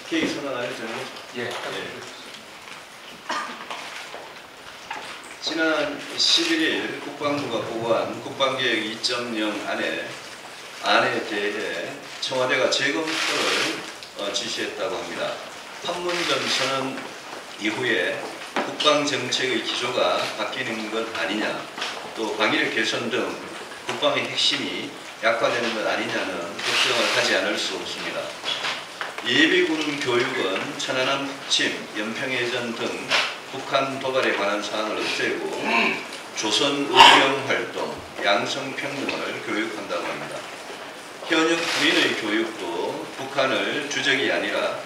계획 선언하셨죠? 예. 지난 11일 국방부가 보고한 국방계획 2.0 안에 대해 청와대가 재검토를 지시했다고 합니다. 판문점 선언 이후에 국방정책의 기조가 바뀌는 것 아니냐, 또 방위력 개선 등 국방의 핵심이 약화되는 것 아니냐는 걱정을 하지 않을 수 없습니다. 예비군 교육은 천안함 북침, 연평해전 등 북한 도발에 관한 사항을 없애고 조선 의병 활동, 양성평등을 교육한다고 합니다. 현역 군인의 교육도 북한을 주적이 아니라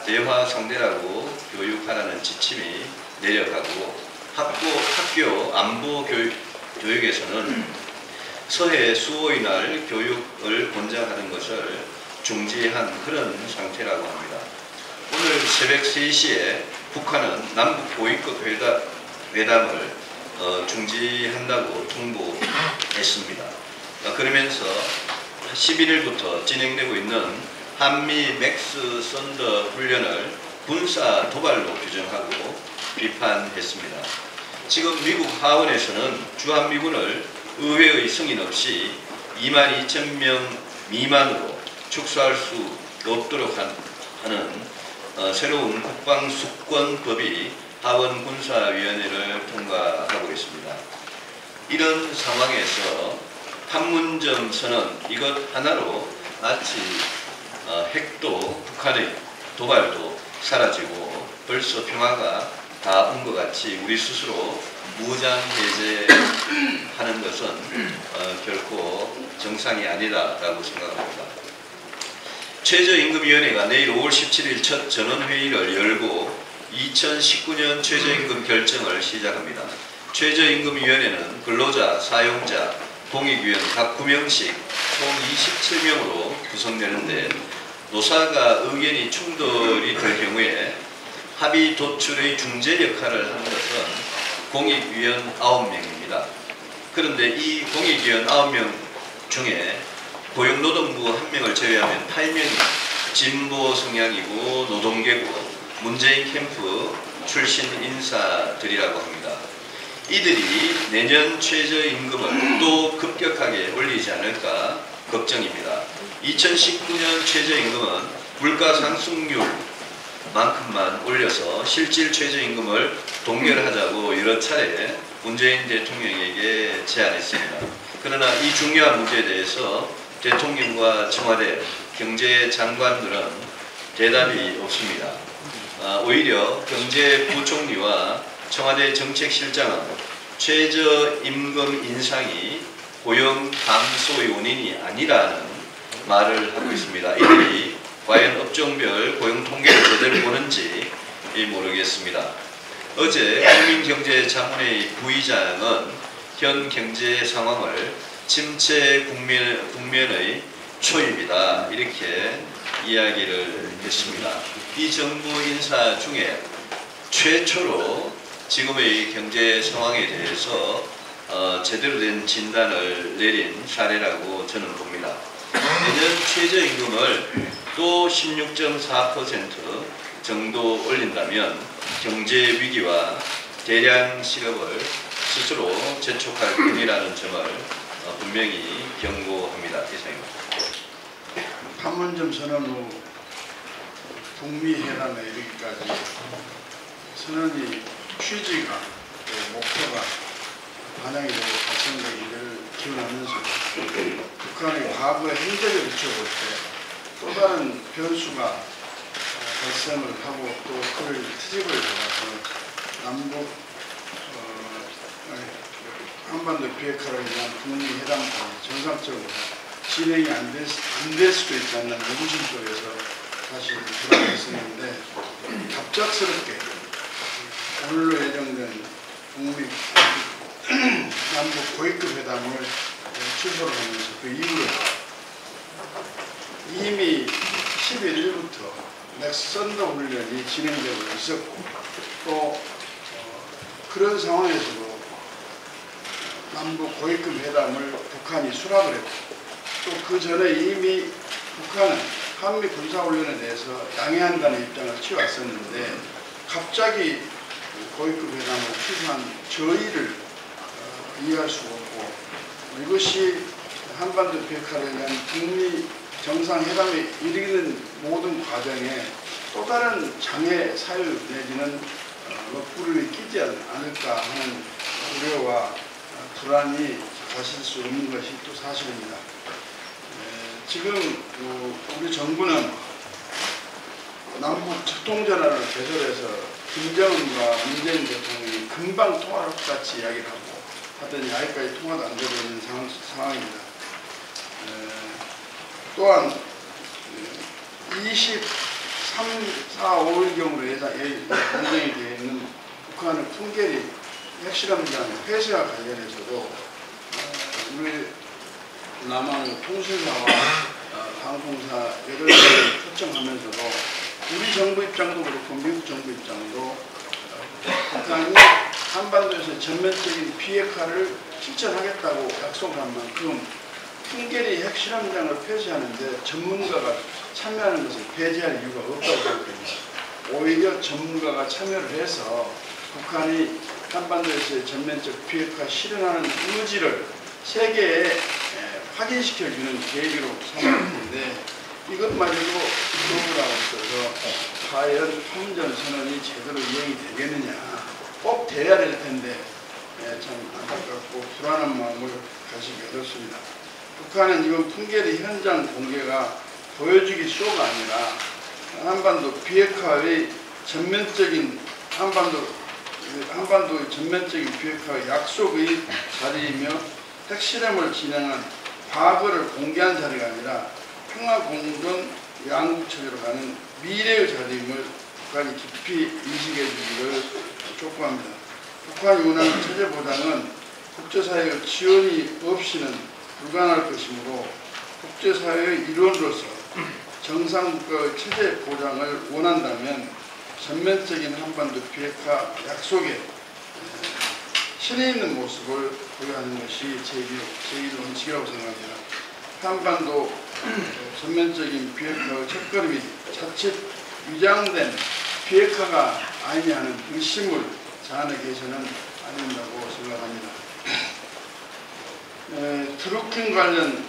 대화 상대라고 교육하라는 지침이 내려가고 학교 안보 교육에서는 서해 수호의 날 교육을 권장하는 것을 중지한 그런 상태라고 합니다. 오늘 새벽 3시에 북한은 남북 고위급 회담을 중지한다고 통보했습니다. 그러면서 11일부터 진행되고 있는 한미 맥스 썬더 훈련을 군사 도발로 규정하고 비판했습니다. 지금 미국 하원에서는 주한미군을 의회의 승인 없이 22,000명 미만으로 축소할 수 없도록 하는 새로운 국방수권법이 하원 군사위원회를 통과하고 있습니다. 이런 상황에서 판문점 선언 이것 하나로 마치 핵도 북한의 도발도 사라지고 벌써 평화가 다 온 것 같이 우리 스스로 무장해제하는 것은 결코 정상이 아니다라고 생각합니다. 최저임금위원회가 내일 5월 17일 첫 전원회의를 열고 2019년 최저임금 결정을 시작합니다. 최저임금위원회는 근로자, 사용자, 공익위원 각 9명씩 총 27명으로 구성되는데 노사가 의견이 충돌이 될 경우에 합의 도출의 중재 역할을 하는 것은 공익위원 9명입니다. 그런데 이 공익위원 9명 중에 고용노동부 1명을 제외하면 8명이 진보 성향이고 노동계고 문재인 캠프 출신 인사들이라고 합니다. 이들이 내년 최저임금을 또 급격하게 올리지 않을까 걱정입니다. 2019년 최저임금은 물가 상승률만큼만 올려서 실질 최저임금을 동결하자고 여러 차례 문재인 대통령에게 제안했습니다. 그러나 이 중요한 문제에 대해서 대통령과 청와대 경제장관들은 대답이 없습니다. 오히려 경제부총리와 청와대 정책실장은 최저임금 인상이 고용 감소의 원인이 아니라는 말을 하고 있습니다. 이들이 과연 업종별 고용 통계를 제대로 보는지 모르겠습니다. 어제 국민경제자문회의 부의장은 현 경제 상황을 침체 국면의 초입이다 이렇게 이야기를 했습니다. 이 정부 인사 중에 최초로 지금의 경제 상황에 대해서 제대로 된 진단을 내린 사례라고 저는 봅니다. 내년 최저임금을 또 16.4% 정도 올린다면 경제 위기와 대량 실업을 스스로 재촉할 뿐이라는 점을 분명히 경고합니다. 이상입니다. 판문점 선언 후 북미 회담에 이르기까지 선언이 취지가 목표가 반영이 되고 달성되기를 기원하면서 북한의 과거의 행적을 비춰볼 때 또 다른 변수가 발생을 하고 또 그를 트집을 잡아서 남북 한반도 비핵화를 위한 북미 회담까지 정상적으로 진행이 안 될 수도 있지 않나 의구심 속에서 사실 돌아갔었는데 갑작스럽게 오늘로 예정된 북미 남북 고위급 회담을 취소를 하면서 그 이후로 이미 11일부터 맥선더 훈련이 진행되고 있었고 또 그런 상황에서도 남북 고위급 회담을 북한이 수락을 했고 또 그 전에 이미 북한은 한미 군사훈련에 대해서 양해한다는 입장을 취해왔었는데 갑자기 고위급 회담을 취소한 저희를 이해할 수가 없고 이것이 한반도 비핵화를 위한 북미 정상회담에 이르는 모든 과정에 또 다른 장애 사유 내지는 먹구름이 끼지 않을까 하는 우려와 불안이 가실 수 없는 것이 또 사실입니다. 지금 우리 정부는 남북 적통전화를 개설해서 김정은과 문재인 대통령이 금방 통화를 같이 이야기를 하고 하더니 아직까지 통화도 안 되고 있는 상황입니다. 또한 23, 4, 5일경으로 예정이 되어 있는 북한의 풍계리 핵실험장 폐쇄와 관련해서도 우리 남한 통신사와 방송사 8개를 초청하면서도 우리 정부 입장도 그렇고 미국 정부 입장도 북한이 한반도에서 전면적인 비핵화를 실천하겠다고 약속한 만큼 풍계리 핵실험장을 폐쇄하는데 전문가가 참여하는 것을 배제할 이유가 없다고 생각합니다. 오히려 전문가가 참여를 해서 북한이 한반도에서의 전면적 비핵화 실현하는 의지를 세계에 확인시켜주는 계기로 삼았는데 이것마저도 도구라고 있어서 과연 판전선언이 제대로 이행이 되겠느냐 꼭 돼야 될 텐데 참 안타깝고 불안한 마음을 가지기 어렵습니다. 북한은 이번 풍계리 현장 공개가 보여주기 쇼가 아니라 한반도 비핵화의 전면적인 한반도의 전면적인 비핵화의 약속의 자리이며 핵실험을 진행한 과거를 공개한 자리가 아니라 평화공동 양국체제로 가는 미래의 자리임을 북한이 깊이 인식해 주기를 촉구합니다. 북한이 원하는 체제 보장은 국제사회의 지원이 없이는 불가능할 것이므로 국제사회의 일원으로서 정상국가의 체제 보장을 원한다면 전면적인 한반도 비핵화 약속에 신의 있는 모습을 보여야 하는 것이 제1 원칙이라고 생각합니다. 한반도 전면적인 비핵화의 첫걸음이 자칫 위장된 비핵화가 아니냐 하는 의심을 자아내 계셔는 안 된다고 생각합니다. 드루킹 관련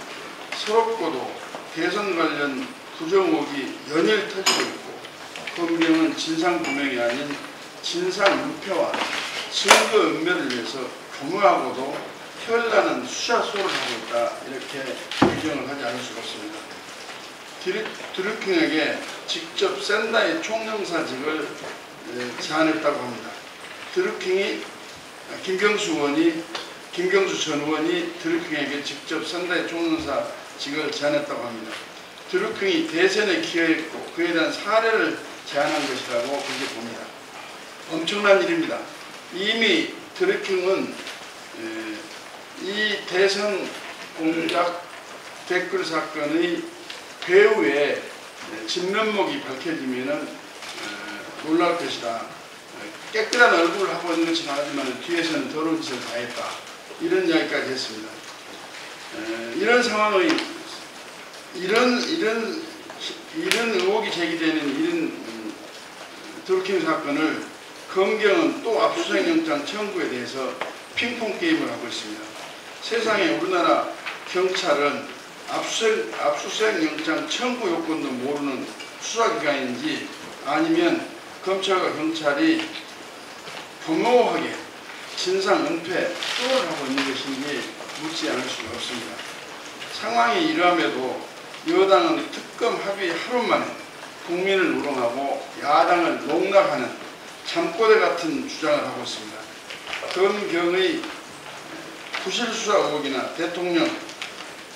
서럽고도 대선 관련 부정혹이 연일 터지고 있고 검경은 진상규명이 아닌 진상은폐와 증거 은멸을 위해서 교묘하고도 혈나는 수사소를 하고 있다 이렇게 규정을 하지 않을 수가 없습니다. 드루킹에게 직접 센다이 총영사직을 제안했다고 합니다. 드루킹이 김경수 전 의원이 드루킹에게 직접 센다이 총영사직을 제안했다고 합니다. 드루킹이 대선에 기여했고 그에 대한 사례를 제안한 것이라고 그렇게 봅니다. 엄청난 일입니다. 이미 드루킹은 이 대선 공작 댓글 사건의 배후에 진면목이 밝혀지면 놀랄 것이다. 깨끗한 얼굴을 하고 있는 것이 나지만 뒤에서는 더러운 짓을 다 했다. 이런 이야기까지 했습니다. 이런 상황의 이런 의혹이 제기되는 이런 드루킹 사건을 검경은 또 압수수색 영장 청구에 대해서 핑퐁 게임을 하고 있습니다. 세상에 우리나라 경찰은 압수수색 영장 청구 요건도 모르는 수사기관인지 아니면 검찰과 경찰이 교묘하게 진상 은폐 쇼를 하고 있는 것인지 묻지 않을 수가 없습니다. 상황이 이러함에도 여당은 특검 합의 하루 만에 국민을 우롱하고 야당을 농락하는 잠꼬대 같은 주장을 하고 있습니다. 검경의 부실수사 의혹이나 대통령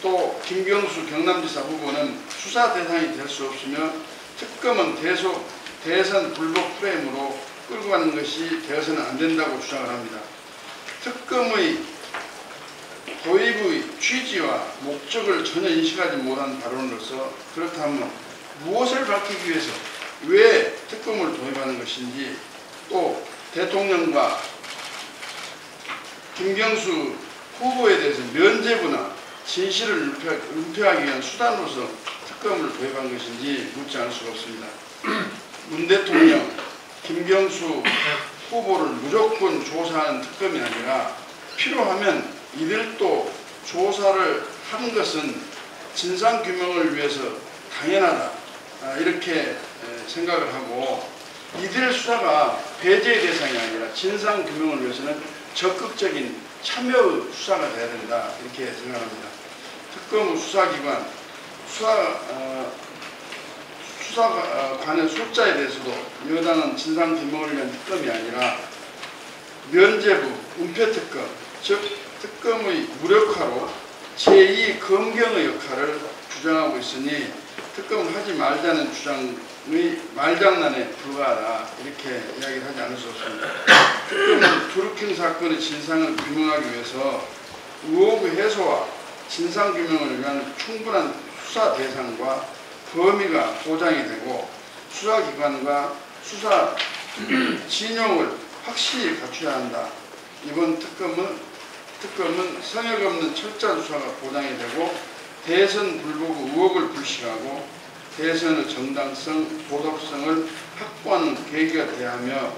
또 김경수 경남지사 후보는 수사 대상이 될 수 없으며 특검은 대선 불복 프레임으로 끌고 가는 것이 되어서는 안 된다고 주장을 합니다. 특검의 도입의 취지와 목적을 전혀 인식하지 못한 발언으로서 그렇다면 무엇을 밝히기 위해서 왜 특검을 도입하는 것인지 또 대통령과 김경수 후보에 대해서 면죄부나 진실을 은폐하기 위한 수단으로서 특검을 도입한 것인지 묻지 않을 수가 없습니다. 문 대통령, 김경수 후보를 무조건 조사하는 특검이 아니라 필요하면 이들도 조사를 하는 것은 진상규명을 위해서 당연하다, 이렇게 생각을 하고, 이들의 수사가 배제의 대상이 아니라 진상규명을 위해서는 적극적인 참여의 수사가 돼야 된다, 이렇게 생각합니다. 특검 수사기관, 수사관의 숫자에 대해서도 여당은 진상규명을 위한 특검이 아니라 면죄부, 은폐특검, 즉 특검의 무력화로 제2 검경의 역할을 주장하고 있으니 특검을 하지 말자는 주장의 말장난에 불과하다, 이렇게 이야기를 하지 않을 수 없습니다. 특검은 드루킹 사건의 진상을 규명하기 위해서 의혹의 해소와 진상규명을 위한 충분한 수사 대상과 범위가 보장이 되고 수사기관과 수사 진용을 확실히 갖춰야 한다. 이번 특검은 성역 없는 철저한 수사가 보장이 되고 대선 불복의 의혹을 불식하고 대선의 정당성, 도덕성을 확보하는 계기가 돼야 하며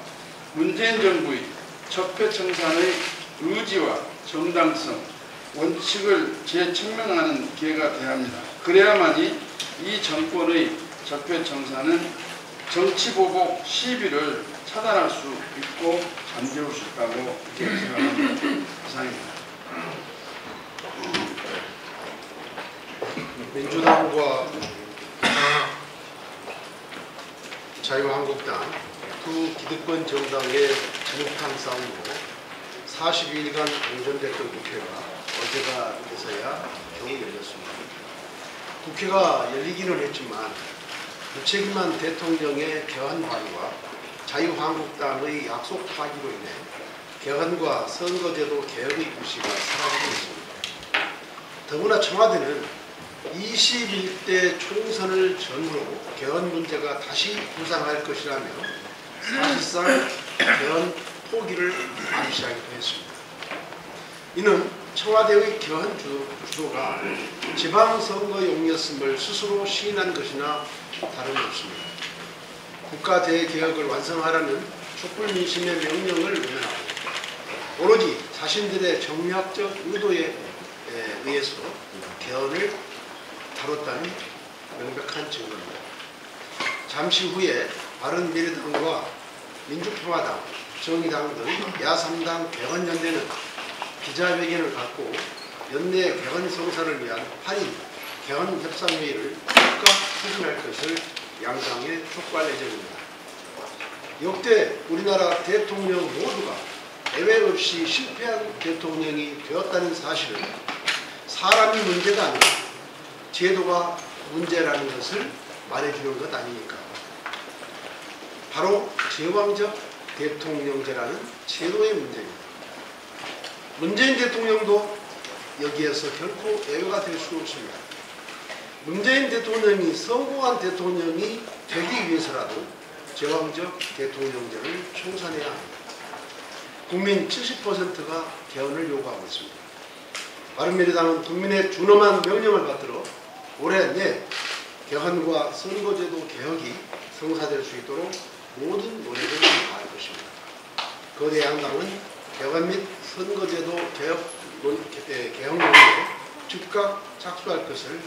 문재인 정부의 적폐청산의 의지와 정당성, 원칙을 재청명하는 기회가 돼야 합니다. 그래야만이 이 정권의 적폐청산은 정치보복 시비를 차단할 수 있고 잠재울 수 있다고 이렇게 생각합니다. 이상입니다. 민주당과 자유한국당 두 기득권 정당의 진흙탕 싸움으로 42일간 공전됐던 국회가 어제가 돼서야 겨우 열렸습니다. 국회가 열리기는 했지만 무책임한 대통령의 개헌 발의와 자유한국당의 약속 파기로 인해 개헌과 선거제도 개혁의 불씨가 사라지고 있습니다. 더구나 청와대는 21대 총선을 전후로 개헌 문제가 다시 부상할 것이라며 사실상 개헌 포기를 암시하기도 했습니다. 이는 청와대의 개헌 주도가 지방선거용이었음을 스스로 시인한 것이나 다름없습니다. 국가 대개혁을 완성하라는 촛불민심의 명령을 외면하고 오로지 자신들의 정략적 의도에 의해서 개헌을 다뤘다는 명백한 증거입니다. 잠시 후에 바른미래당과 민주평화당, 정의당 등 야3당 개헌연대는 기자회견을 갖고 연내 개헌 성사를 위한 8인 개헌협상회의를 즉각 추진할 것을 양당에 촉구할 예정입니다. 역대 우리나라 대통령 모두가 예외 없이 실패한 대통령이 되었다는 사실은 사람이 문제가 아니라 제도가 문제라는 것을 말해주는 것 아닙니까? 바로 제왕적 대통령제라는 제도의 문제입니다. 문재인 대통령도 여기에서 결코 예외가 될 수 없습니다. 문재인 대통령이 성공한 대통령이 되기 위해서라도 제왕적 대통령제를 청산해야 합니다. 국민 70%가 개헌을 요구하고 있습니다. 바른미래당은 국민의 준엄한 명령을 받들어 올해 내 개헌과 선거제도 개혁이 성사될 수 있도록 모든 노력을 다할 것입니다. 거대 양당은 개헌 및 선거제도 개혁 논의에 즉각 착수할 것을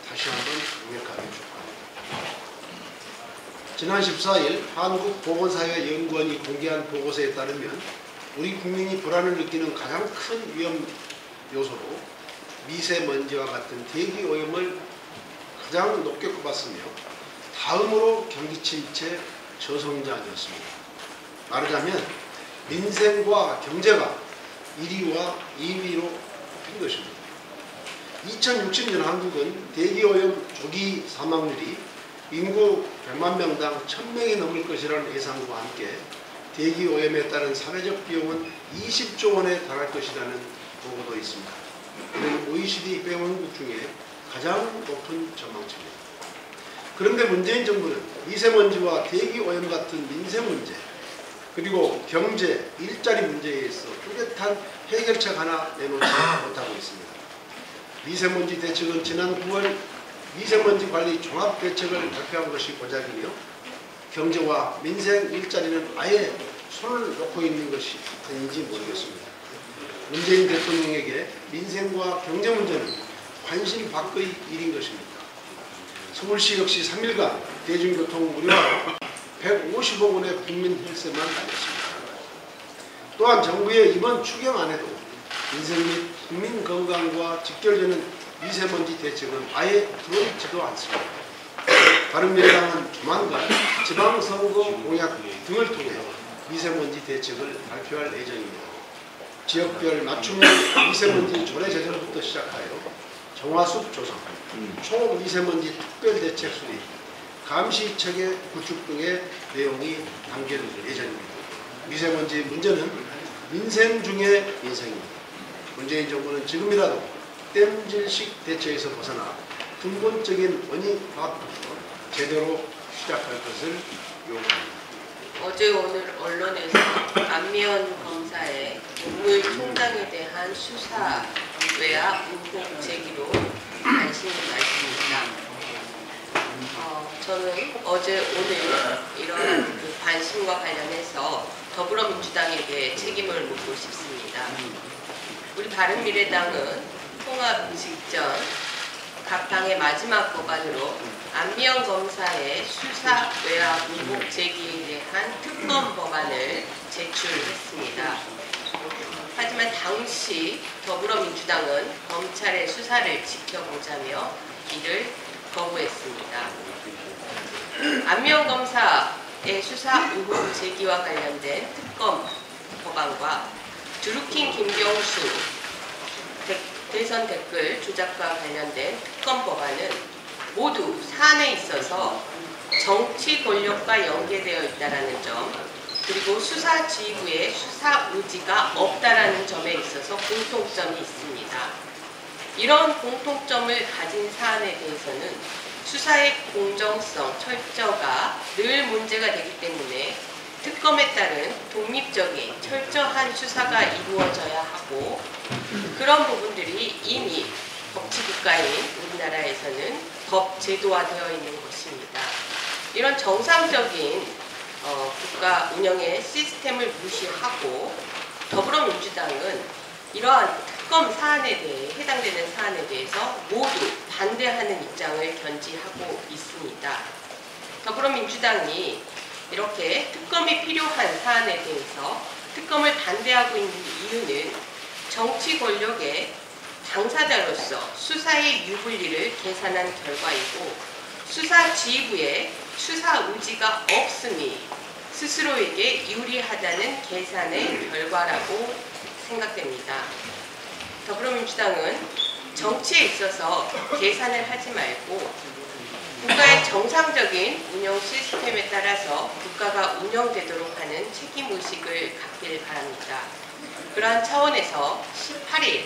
다시 한번 강력하게 촉구합니다. 지난 14일 한국보건사회연구원이 공개한 보고서에 따르면 우리 국민이 불안을 느끼는 가장 큰 위험 요소로 미세먼지와 같은 대기오염을 가장 높게 꼽았으며 다음으로 경기침체 저성장이었습니다. 말하자면 민생과 경제가 1위와 2위로 꼽힌 것입니다. 2060년 한국은 대기오염 조기 사망률이 인구 100만 명당 1000명이 넘을 것이라는 예상과 함께 대기오염에 따른 사회적 비용은 20조 원에 달할 것이라는 보고도 있습니다. 이는 OECD 회원국 중에 가장 높은 전망치입니다. 그런데 문재인 정부는 미세먼지와 대기오염 같은 민생 문제 그리고 경제, 일자리 문제에 있어 뚜렷한 해결책 하나 내놓지 못하고 있습니다. 미세먼지 대책은 지난 9월 미세먼지 관리 종합대책을 발표한 것이 고작이며 경제와 민생 일자리는 아예 손을 놓고 있는 것이 아닌지 모르겠습니다. 문재인 대통령에게 민생과 경제 문제는 관심 밖의 일인 것입니다. 서울시 역시 3일간 대중교통 무료화로 150억 원의 국민 혈세만 날렸습니다. 또한 정부의 이번 추경안에도 민생 및 국민 건강과 직결되는 미세먼지 대책은 아예 들어있지도 않습니다. 바른미래당은 조만간 지방선거 공약 등을 통해 미세먼지 대책을 발표할 예정입니다. 지역별 맞춤형 미세먼지 조례 제정부터 시작하여 정화숲 조성, 초미세먼지 특별대책 수립, 감시체계 구축 등의 내용이 담길 예정입니다. 미세먼지 문제는 민생 중의 민생입니다. 문재인 정부는 지금이라도 땜질식 대처에서 벗어나 근본적인 원인 파악부터 제대로 시작할 것을 요구합니다. 어제 오늘 언론에서 안미연 검사의 동물 총장에 대한 수사 외압 의혹 제기로 관심을 가집니다. 저는 어제 오늘 이런 그 관심과 관련해서 더불어민주당에게 책임을 묻고 싶습니다. 우리 바른미래당은 통합 직전 각 당의 마지막 법안으로 안미연 검사의 수사 외압 의혹 제기에 대한 특검 법안을 제출했습니다. 하지만 당시 더불어민주당은 검찰의 수사를 지켜보자며 이를 거부했습니다. 안미연 검사의 수사 의혹 제기와 관련된 특검 법안과 드루킹 김경수 대선 댓글 조작과 관련된 특검 법안은 모두 사안에 있어서 정치 권력과 연계되어 있다는 점, 그리고 수사 지휘부의 수사 의지가 없다라는 점에 있어서 공통점이 있습니다. 이런 공통점을 가진 사안에 대해서는 수사의 공정성, 철저가 늘 문제가 되기 때문에 특검에 따른 독립적인 철저한 수사가 이루어져야 하고, 그런 부분들이 이미 법치국가인 우리나라에서는 법 제도화되어 있는 것입니다. 이런 정상적인 국가 운영의 시스템을 무시하고 더불어민주당은 이러한 특검 사안에 대해 해당되는 사안에 대해서 모두 반대하는 입장을 견지하고 있습니다. 더불어민주당이 이렇게 특검이 필요한 사안에 대해서 특검을 반대하고 있는 이유는 정치 권력의 당사자로서 수사의 유불리를 계산한 결과이고, 수사 지휘부에 수사 의지가 없음이 스스로에게 유리하다는 계산의 결과라고 생각됩니다. 더불어민주당은 정치에 있어서 계산을 하지 말고 국가의 정상적인 운영 시스템에 따라서 국가가 운영되도록 하는 책임의식을 갖길 바랍니다. 그러한 차원에서 18일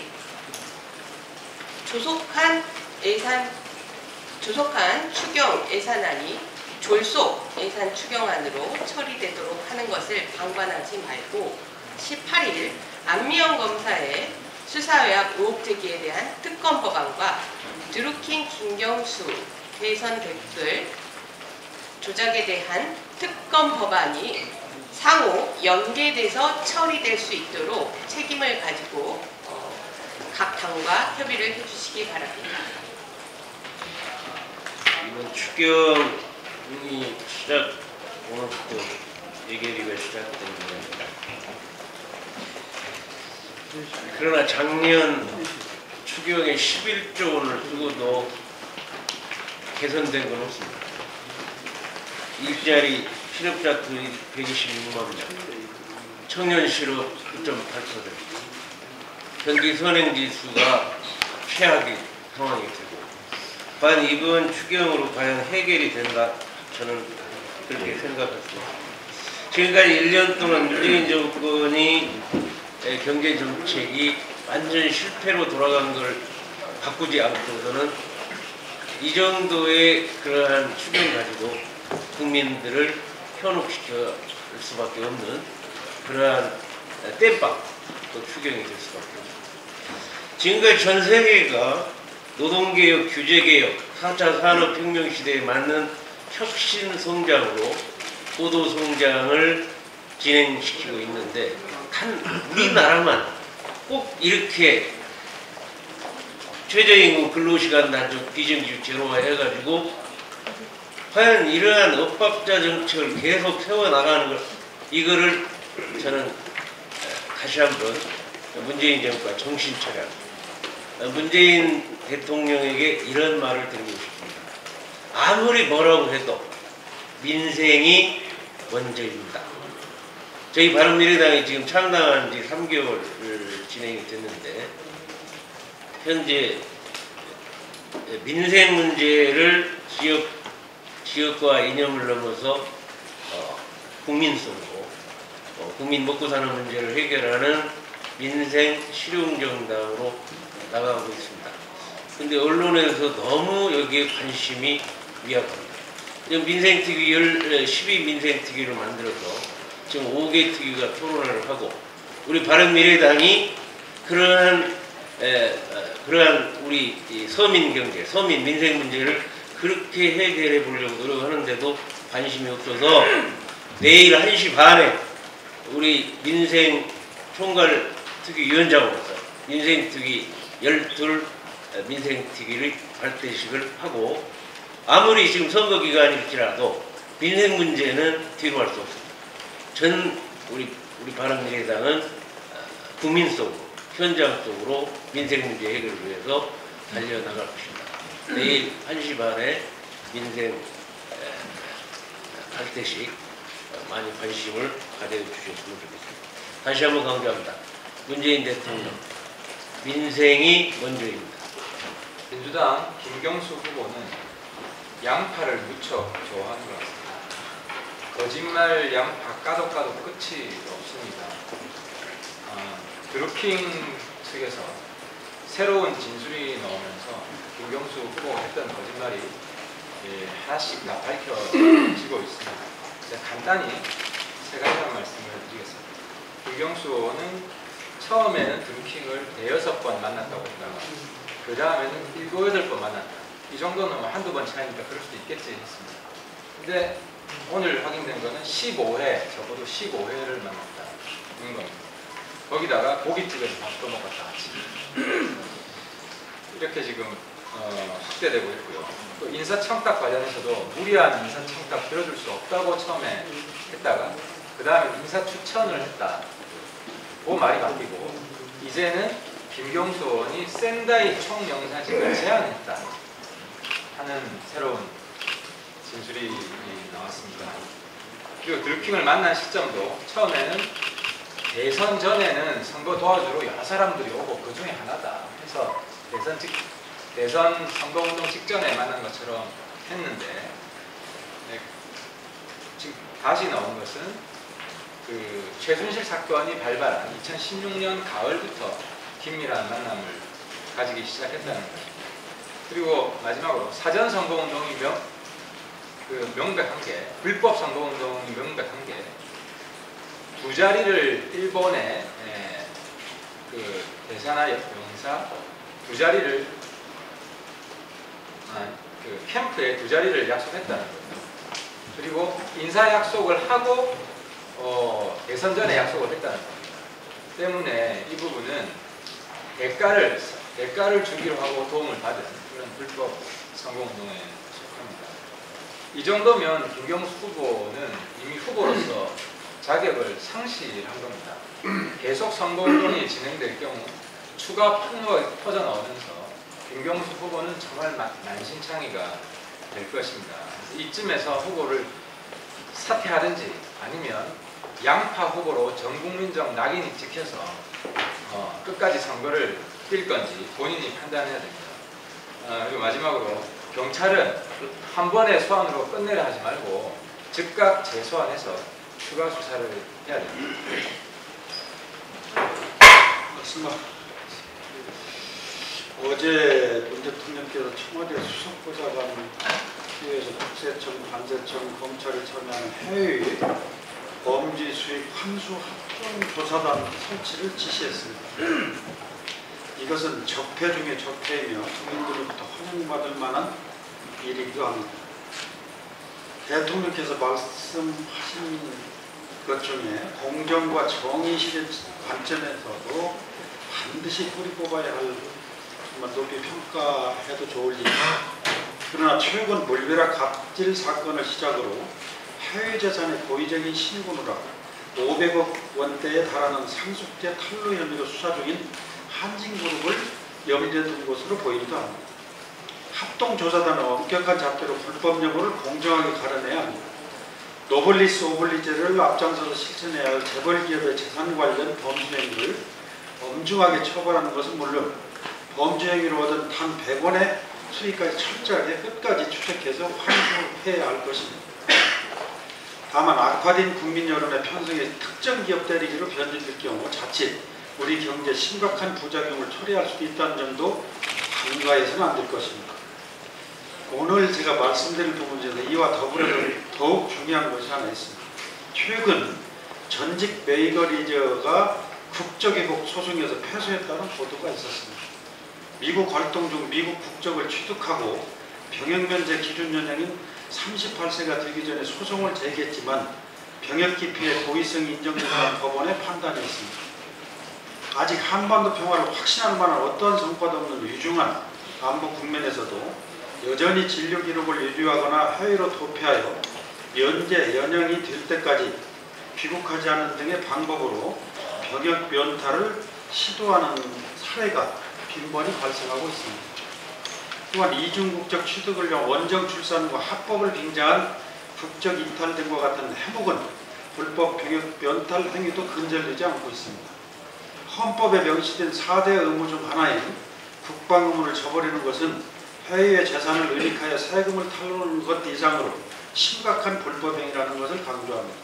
조속한 추경 예산안이 졸속 예산 추경안으로 처리되도록 하는 것을 방관하지 말고 18일 안미연 검사의 수사외압 의혹 제기에 대한 특검 법안과 드루킹 김경수 대선 댓글 조작에 대한 특검 법안이 상호 연계돼서 처리될 수 있도록 책임을 가지고 각 당과 협의를 해주시기 바랍니다. 이번 추경이 오늘부터 예결위가 시작된 겁니다. 그러나 작년 추경에 11조 원을 두고도 개선된 건 없습니다. 일자리 실업자 투입 126만 명, 청년 실업 9.8%, 경기 선행지수가 최악의 상황이 되고, 과연 이번 추경으로 과연 해결이 된다? 저는 그렇게 생각했습니다. 지금까지 1년 동안 문재인 정권이 경제 정책이 완전 실패로 돌아간 걸 바꾸지 않고서는 이 정도의 그러한 추경 가지고 국민들을 현혹시킬 수밖에 없는 그러한 땜빵, 또 추경이 될 수밖에 없습니다. 지금까지 전 세계가 노동개혁, 규제개혁, 4차 산업혁명 시대에 맞는 혁신 성장으로 고도 성장을 진행시키고 있는데 단 우리나라만 꼭 이렇게 최저임금 근로시간 단축 비정규직 제로화 해가지고 과연 이러한 엇박자 정책을 계속 세워나가는 것, 이거를 저는 다시 한번 문재인 정부가 정신 차려 문재인 대통령에게 이런 말을 드리고 싶습니다. 아무리 뭐라고 해도 민생이 먼저입니다. 저희 바른미래당이 지금 창당한 지 3개월 진행이 됐는데 현재 민생 문제를 지역과 이념을 넘어서 국민성으로 국민 먹고 사는 문제를 해결하는 민생 실용정당으로 나가고 있습니다. 근데 언론에서 너무 여기에 관심이 미약합니다. 지금 민생특위 12민생특위를 만들어서 지금 5개 특위가 토론을 하고 우리 바른미래당이 그러한 우리 서민 경제, 서민 민생 문제를 그렇게 해결해 보려고 노력하는데도 관심이 없어서 내일 1시 반에 우리 민생 총괄 특위 위원장으로서 민생특위 12 민생특위를 발대식을 하고 아무리 지금 선거 기간일지라도 민생 문제는 뒤로 할 수 없습니다. 우리 바른미래당은 국민 속으로 현장 속으로 민생 문제 해결을 위해서 달려나갈 것입니다. 내일 1시 반에 민생 발대식 많이 관심을 가져주셨으면 좋겠습니다. 다시 한번 강조합니다. 문재인 대통령 민생이 먼저입니다. 민주당 김경수 후보는 양파를 무척 좋아하는 것 같습니다. 거짓말 양파 까도 끝이 없습니다. 드루킹 측에서 새로운 진술이 나오면서 김경수 후보가 했던 거짓말이 하나씩 다 밝혀지고 있습니다. 간단히 세 가지만 말씀을 드리겠습니다. 김경수 의원은 처음에는 드루킹을 6번 만났다고 했다가 그 다음에는 7, 8번 만났다. 이 정도는 한두 번 차이니까 그럴 수도 있겠지 했습니다. 근데 오늘 확인된 거는 15회, 적어도 15회를 만났다는 겁니다. 거기다가 고깃집에서 밥도 먹었다 같이. 이렇게 지금 확대되고 있고요. 또 인사청탁 관련해서도 무리한 인사청탁 들어줄 수 없다고 처음에 했다가 그 다음에 인사추천을 했다. 그 말이 바뀌고 이제는 김경수 의원이 샌다이 총영사직을 제안했다 하는 새로운 진술이 나왔습니다. 그리고 드루킹을 만난 시점도 처음에는 대선 전에는 선거 도와주러 여러 사람들이 오고 그 중에 하나다 해서 대선 선거운동 직전에 만난 것처럼 했는데 지금 다시 나온 것은 그 최순실 사건이 발발한 2016년 가을부터 긴밀한 만남을 가지기 시작했다는 것입니다. 그리고 마지막으로 사전 선거운동이 명백한 게 불법 선거운동이 명백한 게 두 자리를 일본의 그 대사나 영사 두 자리를 그 캠프에 두 자리를 약속했다는 거예요. 그리고 인사 약속을 하고 대선 전에 약속을 했다는 겁니다. 때문에 이 부분은 대가를 주기로 하고 도움을 받은 그런 불법 선거운동에 속합니다. 이 정도면 김경수 후보는 이미 후보로서 자격을 상실한 겁니다. 계속 선거운동이 진행될 경우 추가 폭로가 퍼져나오면서 김경수 후보는 정말 만신창이가 될 것입니다. 이쯤에서 후보를 사퇴하든지 아니면 양파 후보로 전국민적 낙인이 찍혀서 끝까지 선거를 뛸 건지 본인이 판단해야 됩니다. 그리고 마지막으로 경찰은 한 번의 소환으로 끝내려 하지 말고 즉각 재소환해서 추가 수사를 해야 됩니다. 맞습니다. 어제 문 대통령께서 청와대 수석보좌관 뒤에서 국세청, 관세청, 검찰이 참여하는 해외 범죄 수익 환수 합동조사단 설치를 지시했습니다. 이것은 적폐 중에 적폐이며 국민들로부터 환영받을 만한 일이기도 합니다. 대통령께서 말씀하신 것 중에 공정과 정의실의 관점에서도 반드시 뿌리 뽑아야 할 정말 높이 평가해도 좋을 일입니다. 그러나 최근 물벼락 갑질 사건을 시작으로 해외 재산의 고의적인 신고누락 500억 원대에 달하는 상속재 탈루 혐의로 수사 중인 한진그룹을 염두에 둔 것으로 보이기도 합니다. 합동조사단은 엄격한 잣대로 불법 여부를 공정하게 가려내야 합니다. 노블리스 오블리제를 앞장서서 실천해야 할 재벌기업의 재산 관련 범죄행위를 엄중하게 처벌하는 것은 물론 범죄행위로 얻은 단 100원의 수익까지 철저하게 끝까지 추적해서 환수해야 할 것입니다. 다만 악화된 국민 여론의 편성에 특정 기업 때리기로 변질될 경우 자칫 우리 경제에 심각한 부작용을 초래할 수도 있다는 점도 간과해서는 안 될 것입니다. 오늘 제가 말씀드릴 부분 중에서 이와 더불어서 더욱 중요한 것이 하나 있습니다. 최근 전직 메이저리저가 국적회복 소송에서 패소했다는 보도가 있었습니다. 미국 활동 중 미국 국적을 취득하고 병역면제 기준 연령인 38세가 되기 전에 소송을 제기했지만 병역 기피의 고의성이 인정된다는 법원의 판단이 있습니다. 아직 한반도 평화를 확신할 만한 어떠한 성과도 없는 유중한 안보 국면에서도 여전히 진료 기록을 유지하거나 해외로 도피하여 면제 연형이 될 때까지 귀국하지 않는 등의 방법으로 병역 면탈을 시도하는 사례가 빈번히 발생하고 있습니다. 또한 이중국적 취득을 위한 원정 출산과 합법을 빙자한 국적 이탈 등과 같은 해묵은 불법 병역 면탈 행위도 근절되지 않고 있습니다. 헌법에 명시된 4대 의무 중 하나인 국방 의무를 저버리는 것은 해외의 재산을 은닉하여 세금을 탈루하는 것 이상으로 심각한 불법 행위라는 것을 강조합니다.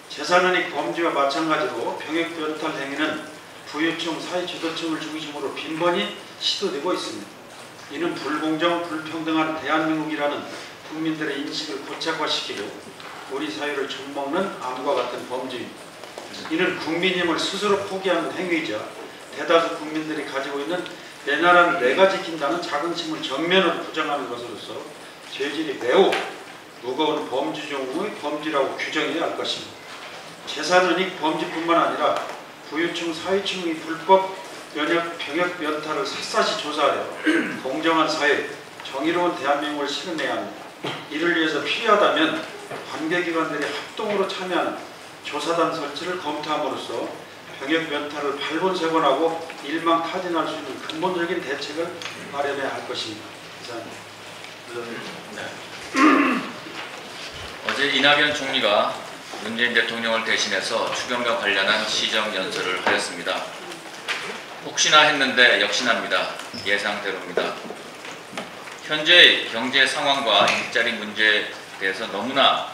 재산은닉 범죄와 마찬가지로 병역 면탈 행위는 부유층, 사회 지도층을 중심으로 빈번히 시도되고 있습니다. 이는 불공정, 불평등한 대한민국이라는 국민들의 인식을 고착화시키고 우리 사회를 좀먹는 암과 같은 범죄입니다. 이는 국민임을 스스로 포기하는 행위이자 대다수 국민들이 가지고 있는 내 나라는 내가 지킨다는 자긍심을 정면으로 부정하는 것으로서 죄질이 매우 무거운 범죄 중의 범죄라고 규정해야 할 것입니다. 재산은닉 범죄뿐만 아니라 부유층, 사회층의 불법 병역 면탈을 샅샅이 조사하여 공정한 사회, 정의로운 대한민국을 실현해야 합니다. 이를 위해서 필요하다면 관계기관들이 합동으로 참여하는 조사단 설치를 검토함으로써 병역 면탈을 발본색원하고 일망타진할 수 있는 근본적인 대책을 마련해야 할 것입니다. 네. 어제 이낙연 총리가 문재인 대통령을 대신해서 추경과 관련한 시정연설을 하였습니다. 혹시나 했는데 역시나입니다. 예상대로입니다. 현재의 경제 상황과 일자리 문제에 대해서 너무나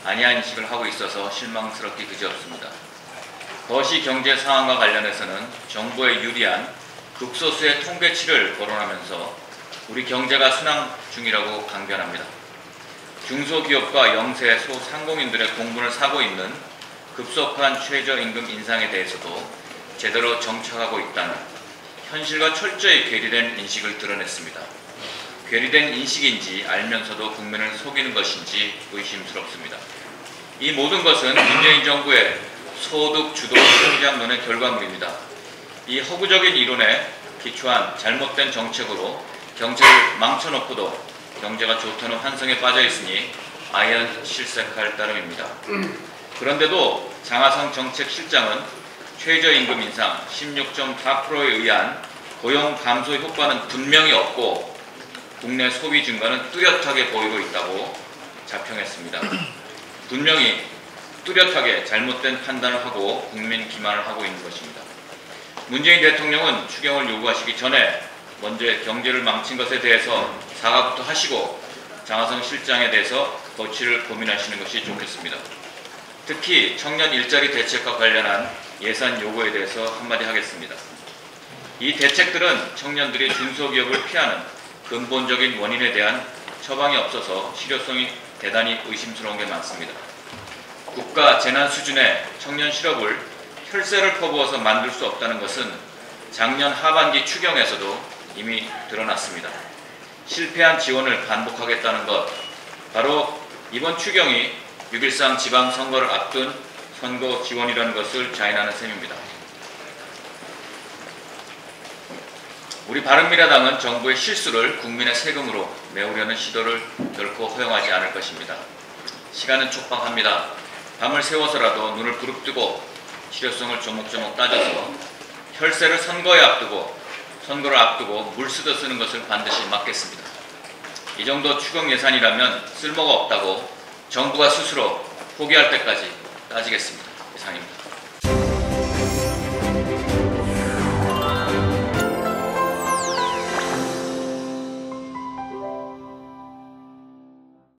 안이한 인식을 하고 있어서 실망스럽기 그지없습니다. 거시 경제 상황과 관련해서는 정부에 유리한 극소수의 통계치를 거론하면서 우리 경제가 순항 중이라고 강변합니다. 중소기업과 영세, 소상공인들의 공분을 사고 있는 급속한 최저임금 인상에 대해서도 제대로 정착하고 있다는 현실과 철저히 괴리된 인식을 드러냈습니다. 괴리된 인식인지 알면서도 국민을 속이는 것인지 의심스럽습니다. 이 모든 것은 문재인 정부의 소득 주도 성장론의 결과물입니다. 이 허구적인 이론에 기초한 잘못된 정책으로 경제를 망쳐놓고도 경제가 좋다는 환상에 빠져 있으니 아연 실색할 따름입니다. 그런데도 장하성 정책실장은 최저임금 인상 16.4%에 의한 고용 감소 효과는 분명히 없고 국내 소비 증가는 뚜렷하게 보이고 있다고 자평했습니다. 분명히 뚜렷하게 잘못된 판단을 하고 국민 기만을 하고 있는 것입니다. 문재인 대통령은 추경을 요구하시기 전에 먼저 경제를 망친 것에 대해서 사과부터 하시고 장하성 실장에 대해서 거취를 고민하시는 것이 좋겠습니다. 특히 청년 일자리 대책과 관련한 예산 요구에 대해서 한마디 하겠습니다. 이 대책들은 청년들이 중소기업을 피하는 근본적인 원인에 대한 처방이 없어서 실효성이 대단히 의심스러운 게 많습니다. 국가 재난 수준의 청년 실업을 혈세를 퍼부어서 만들 수 없다는 것은 작년 하반기 추경에서도 이미 드러났습니다. 실패한 지원을 반복하겠다는 것, 바로 이번 추경이 6.13 지방선거를 앞둔 선거 지원이라는 것을 자인하는 셈입니다. 우리 바른미래당은 정부의 실수를 국민의 세금으로 메우려는 시도를 결코 허용하지 않을 것입니다. 시간은 촉박합니다. 밤을 새워서라도 눈을 부릅뜨고 실효성을 조목조목 따져서 혈세를 선거를 앞두고 물 쓰듯 쓰는 것을 반드시 막겠습니다. 이 정도 추경 예산이라면 쓸모가 없다고 정부가 스스로 포기할 때까지 따지겠습니다. 이상입니다.